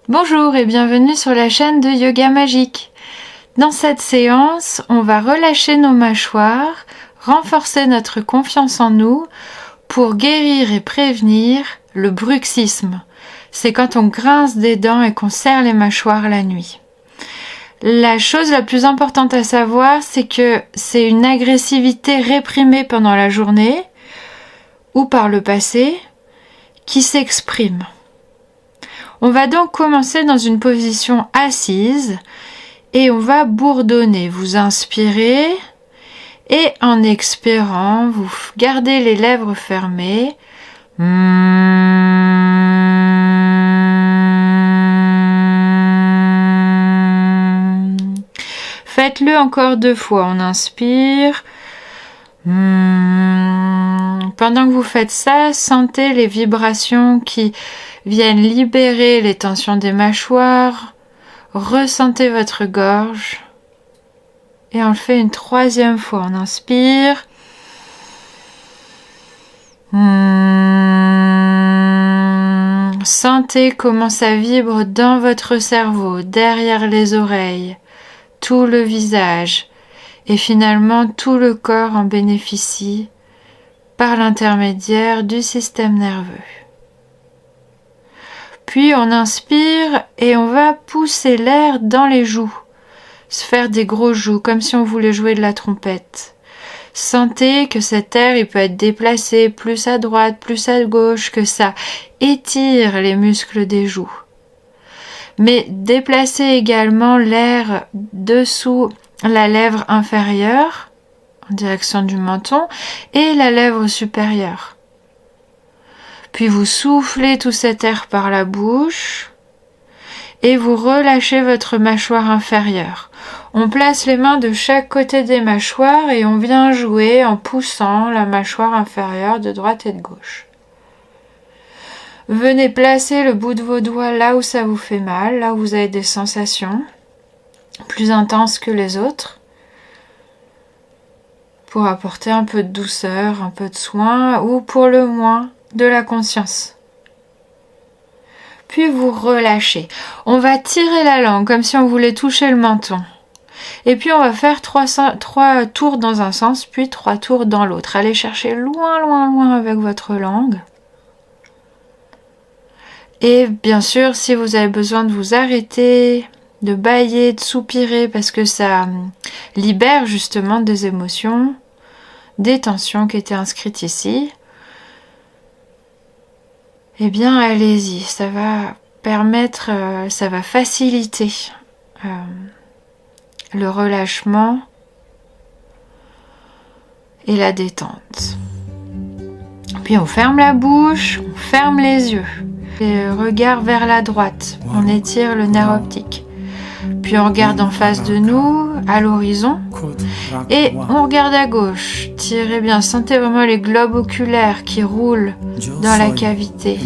Bonjour et bienvenue sur la chaîne de Yoga Magique. Dans cette séance, on va relâcher nos mâchoires, renforcer notre confiance en nous pour guérir et prévenir le bruxisme. C'est quand on grince des dents et qu'on serre les mâchoires la nuit. La chose la plus importante à savoir, c'est que c'est une agressivité réprimée pendant la journée ou par le passé qui s'exprime. On va donc commencer dans une position assise et on va bourdonner. Vous inspirez et en expirant, vous gardez les lèvres fermées. Faites-le encore 2 fois. On inspire. Pendant que vous faites ça, sentez les vibrations qui viennent libérer les tensions des mâchoires. Ressentez votre gorge. Et on le fait une 3e fois. On inspire. Sentez comment ça vibre dans votre cerveau, derrière les oreilles, tout le visage. Et finalement, tout le corps en bénéficie par l'intermédiaire du système nerveux. Puis on inspire et on va pousser l'air dans les joues, se faire des gros joues, comme si on voulait jouer de la trompette. Sentez que cet air, il peut être déplacé plus à droite, plus à gauche, que ça étire les muscles des joues. Mais déplacez également l'air dessous la lèvre inférieure, en direction du menton, et la lèvre supérieure. Puis vous soufflez tout cet air par la bouche et vous relâchez votre mâchoire inférieure. On place les mains de chaque côté des mâchoires et on vient jouer en poussant la mâchoire inférieure de droite et de gauche. Venez placer le bout de vos doigts là où ça vous fait mal, là où vous avez des sensations plus intenses que les autres, pour apporter un peu de douceur, un peu de soin, ou pour le moins, de la conscience. Puis vous relâchez. On va tirer la langue comme si on voulait toucher le menton. Et puis on va faire 3 tours dans un sens, puis 3 tours dans l'autre. Allez chercher loin, loin, loin avec votre langue. Et bien sûr, si vous avez besoin de vous arrêter, de bâiller, de soupirer, parce que ça libère justement des émotions, des tensions qui étaient inscrites ici, eh bien allez-y, ça va permettre, ça va faciliter le relâchement et la détente. Puis on ferme la bouche, on ferme les yeux, et regard vers la droite, on étire le nerf optique. Puis on regarde en face de nous, à l'horizon, et on regarde à gauche. Tirez bien, sentez vraiment les globes oculaires qui roulent dans la cavité.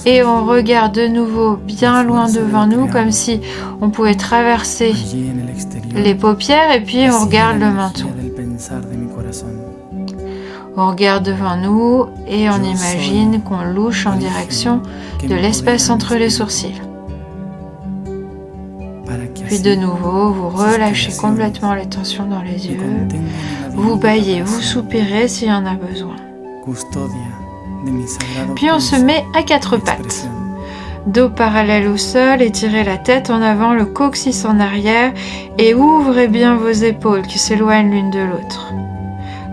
Et on regarde de nouveau bien loin devant nous, comme si on pouvait traverser les paupières, et puis on regarde le menton. On regarde devant nous et on imagine qu'on louche en direction de l'espace entre les sourcils. Puis de nouveau, vous relâchez complètement les tensions dans les yeux. Vous bâillez, vous soupirez s'il y en a besoin. Puis on se met à 4 pattes. Dos parallèle au sol, étirez la tête en avant, le coccyx en arrière et ouvrez bien vos épaules qui s'éloignent l'une de l'autre.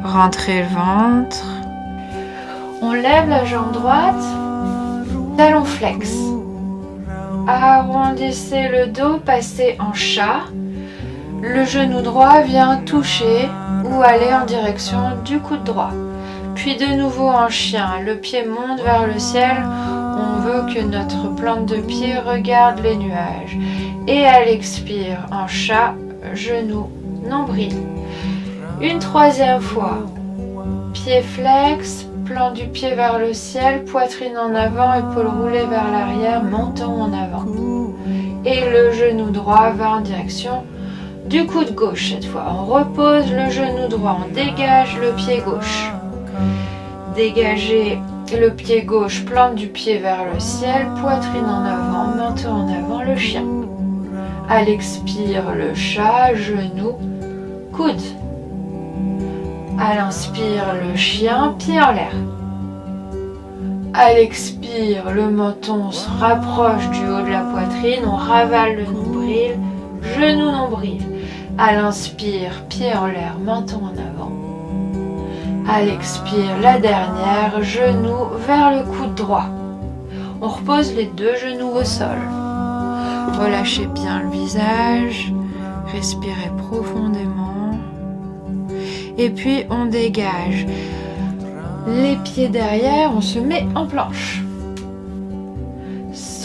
Rentrez le ventre. On lève la jambe droite, talon flex. Arrondissez le dos, passez en chat. Le genou droit vient toucher ou aller en direction du coude droit. Puis de nouveau en chien, le pied monte vers le ciel. On veut que notre plante de pied regarde les nuages. Et à l'expire, en chat, genou, nombril. Une 3e fois. Pied flex, plan du pied vers le ciel, poitrine en avant, épaules roulées vers l'arrière, menton en avant. Et le genou droit va en direction du coude gauche cette fois. On repose le genou droit, on dégage le pied gauche. Dégagez Le pied gauche, plante du pied vers le ciel, poitrine en avant, menton en avant, le chien. À l'expire, le chat, genou, coude. À l'inspire, le chien, pied en l'air. À l'expire, le menton se rapproche du haut de la poitrine, on ravale le nombril, genou, nombril. À l'inspire, pied en l'air, menton en avant. À l'expire, la dernière, genou vers le coude droit. On repose les deux genoux au sol. Relâchez bien le visage, respirez profondément. Et puis on dégage. Les pieds derrière, on se met en planche.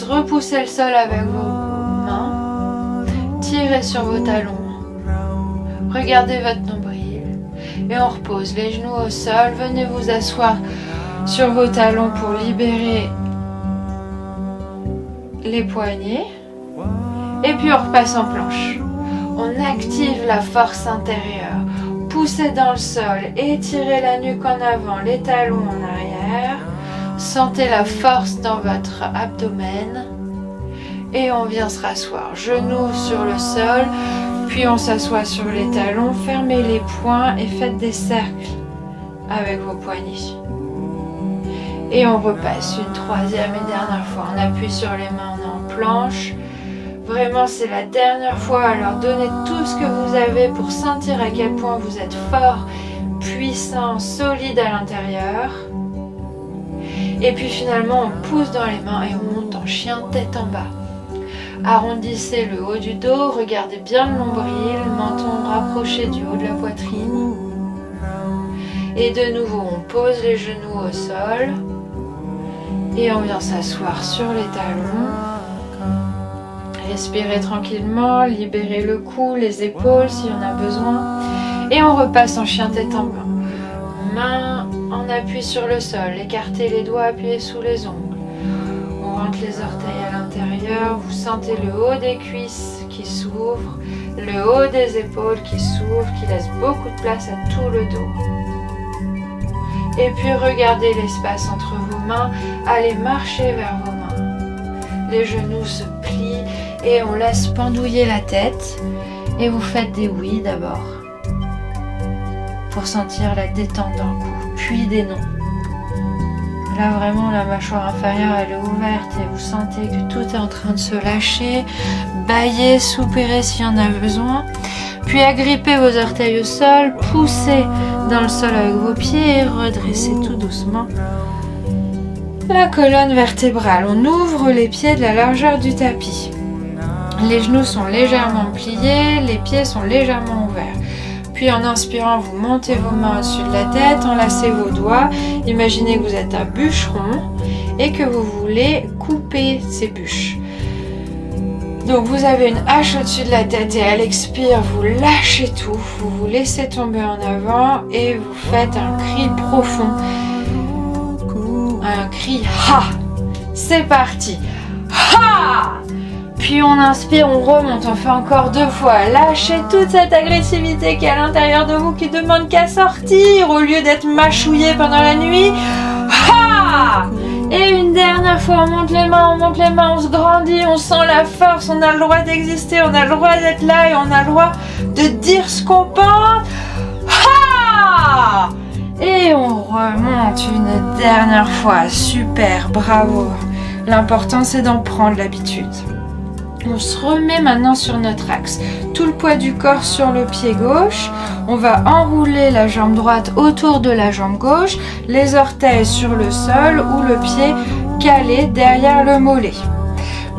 Repoussez le sol avec vos mains. Tirez sur vos talons. Regardez votre nombril. Et on repose les genoux au sol. Venez vous asseoir sur vos talons pour libérer les poignets. Et puis on repasse en planche. On active la force intérieure. Poussez dans le sol, étirez la nuque en avant, les talons en arrière. Sentez la force dans votre abdomen. Et on vient se rasseoir. Genoux sur le sol, puis on s'assoit sur les talons. Fermez les poings et faites des cercles avec vos poignets. Et on repasse une troisième et dernière fois. On appuie sur les mains, on est en planche. Vraiment, c'est la dernière fois. Alors, donnez tout ce que vous avez pour sentir à quel point vous êtes fort, puissant, solide à l'intérieur. Et puis finalement, on pousse dans les mains et on monte en chien tête en bas. Arrondissez le haut du dos, regardez bien le nombril, le menton rapproché du haut de la poitrine. Et de nouveau, on pose les genoux au sol. Et on vient s'asseoir sur les talons. Respirez tranquillement, libérez le cou, les épaules s'il y en a besoin. Et on repasse en chien tête en bas. Main en appui sur le sol, écartez les doigts appuyés sous les ongles. On rentre les orteils à l'intérieur, vous sentez le haut des cuisses qui s'ouvre, le haut des épaules qui s'ouvre, qui laisse beaucoup de place à tout le dos. Et puis regardez l'espace entre vos mains, allez marcher vers vos mains. Les genoux se plient et on laisse pendouiller la tête. Et vous faites des oui d'abord, pour sentir la détente dans le cou, puis des non. Là vraiment la mâchoire inférieure elle est ouverte et vous sentez que tout est en train de se lâcher. Bâillez, soupirez s'il y en a besoin. Puis agrippez vos orteils au sol, poussez dans le sol avec vos pieds et redressez tout doucement la colonne vertébrale. On ouvre les pieds de la largeur du tapis. Les genoux sont légèrement pliés, les pieds sont légèrement ouverts. Puis en inspirant, vous montez vos mains au-dessus de la tête, enlacez vos doigts. Imaginez que vous êtes un bûcheron et que vous voulez couper ces bûches. Donc vous avez une hache au-dessus de la tête et à l'expire, vous lâchez tout, vous vous laissez tomber en avant et vous faites un cri profond. Un cri ha. C'est parti. Ha. Puis on inspire, on remonte, on fait encore 2 fois. Lâchez toute cette agressivité qui est à l'intérieur de vous, qui demande qu'à sortir au lieu d'être mâchouillé pendant la nuit. Ha. Et une dernière fois, on monte les mains, on se grandit, on sent la force, on a le droit d'exister, on a le droit d'être là et on a le droit de dire ce qu'on pense. Ha. Et on remonte une dernière fois. Super, bravo. L'important c'est d'en prendre l'habitude. On se remet maintenant sur notre axe. Tout le poids du corps sur le pied gauche. On va enrouler la jambe droite autour de la jambe gauche. Les orteils sur le sol ou le pied calé derrière le mollet.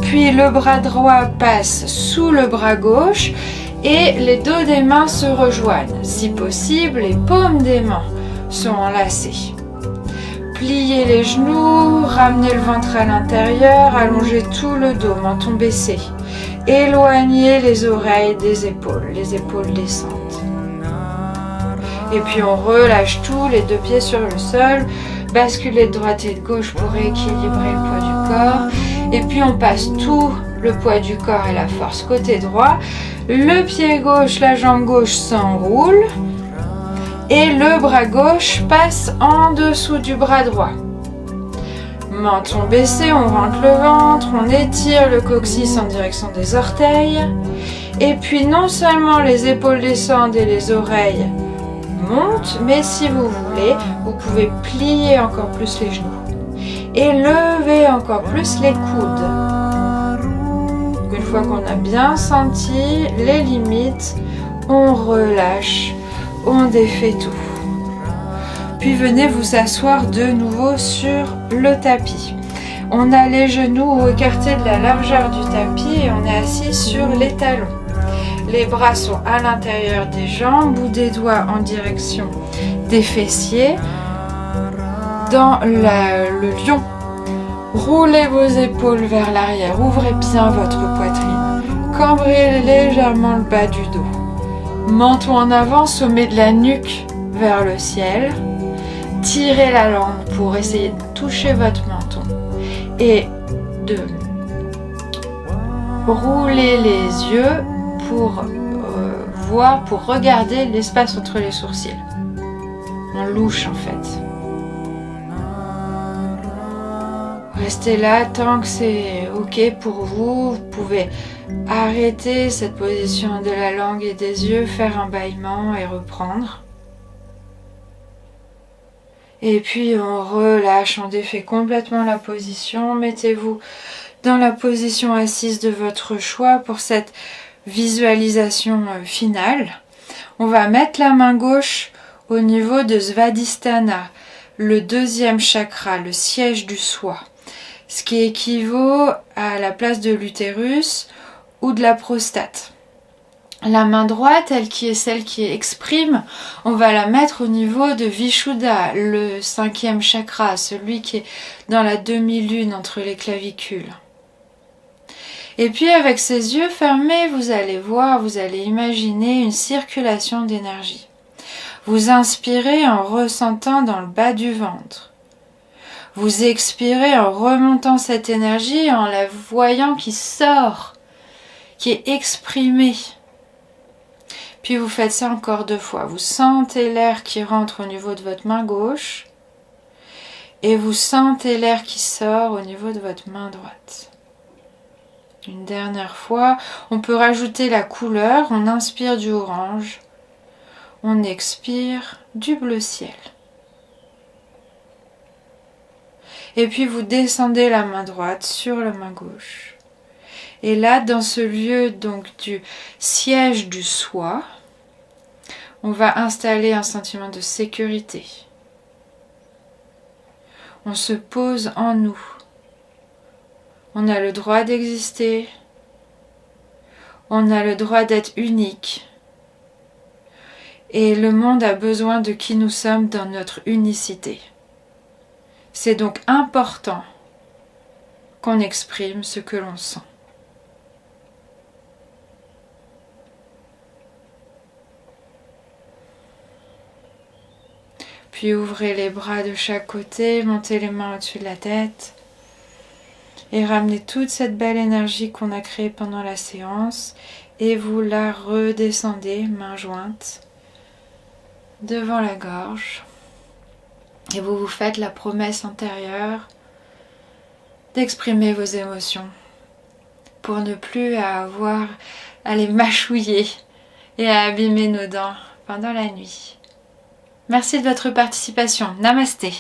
Puis le bras droit passe sous le bras gauche et les dos des mains se rejoignent. Si possible, les paumes des mains sont enlacées. Pliez les genoux, ramenez le ventre à l'intérieur, allongez tout le dos, menton baissé. Éloignez les oreilles des épaules, les épaules descendent. Et puis on relâche tout, les 2 pieds sur le sol, basculez de droite et de gauche pour rééquilibrer le poids du corps. Et puis on passe tout le poids du corps et la force côté droit. Le pied gauche, la jambe gauche s'enroule. Et le bras gauche passe en dessous du bras droit. Menton baissé, on rentre le ventre, on étire le coccyx en direction des orteils. Et puis non seulement les épaules descendent et les oreilles montent, mais si vous voulez, vous pouvez plier encore plus les genoux. Et lever encore plus les coudes. Une fois qu'on a bien senti les limites, on relâche, on défait tout. Puis venez vous asseoir de nouveau sur le tapis. On a les genoux écartés de la largeur du tapis et on est assis sur les talons. Les bras sont à l'intérieur des jambes ou des doigts en direction des fessiers. Dans le lion, roulez vos épaules vers l'arrière, ouvrez bien votre poitrine, cambrez légèrement le bas du dos. Menton en avant, sommet de la nuque vers le ciel. Tirez la langue pour essayer de toucher votre menton et de rouler les yeux pour pour regarder l'espace entre les sourcils. On louche en fait. Restez là tant que c'est ok pour vous. Vous pouvez arrêter cette position de la langue et des yeux, faire un bâillement et reprendre. Et puis on relâche, on défait complètement la position. Mettez-vous dans la position assise de votre choix pour cette visualisation finale. On va mettre la main gauche au niveau de Svadhisthana, le deuxième chakra, le siège du soi, ce qui équivaut à la place de l'utérus ou de la prostate. La main droite, elle qui est celle qui exprime, on va la mettre au niveau de Vishuddha, le cinquième chakra, celui qui est dans la demi-lune entre les clavicules. Et puis avec ces yeux fermés, vous allez voir, vous allez imaginer une circulation d'énergie. Vous inspirez en ressentant dans le bas du ventre. Vous expirez en remontant cette énergie, en la voyant qui sort, qui est exprimée. Puis vous faites ça encore 2 fois. Vous sentez l'air qui rentre au niveau de votre main gauche et vous sentez l'air qui sort au niveau de votre main droite. Une dernière fois, on peut rajouter la couleur. On inspire du orange, on expire du bleu ciel. Et puis vous descendez la main droite sur la main gauche. Et là, dans ce lieu donc du siège du soi, on va installer un sentiment de sécurité. On se pose en nous. On a le droit d'exister. On a le droit d'être unique. Et le monde a besoin de qui nous sommes dans notre unicité. C'est donc important qu'on exprime ce que l'on sent. Puis ouvrez les bras de chaque côté, montez les mains au-dessus de la tête et ramenez toute cette belle énergie qu'on a créée pendant la séance et vous la redescendez, mains jointes, devant la gorge. Et vous vous faites la promesse intérieure d'exprimer vos émotions pour ne plus avoir à les mâchouiller et à abîmer nos dents pendant la nuit. Merci de votre participation. Namasté.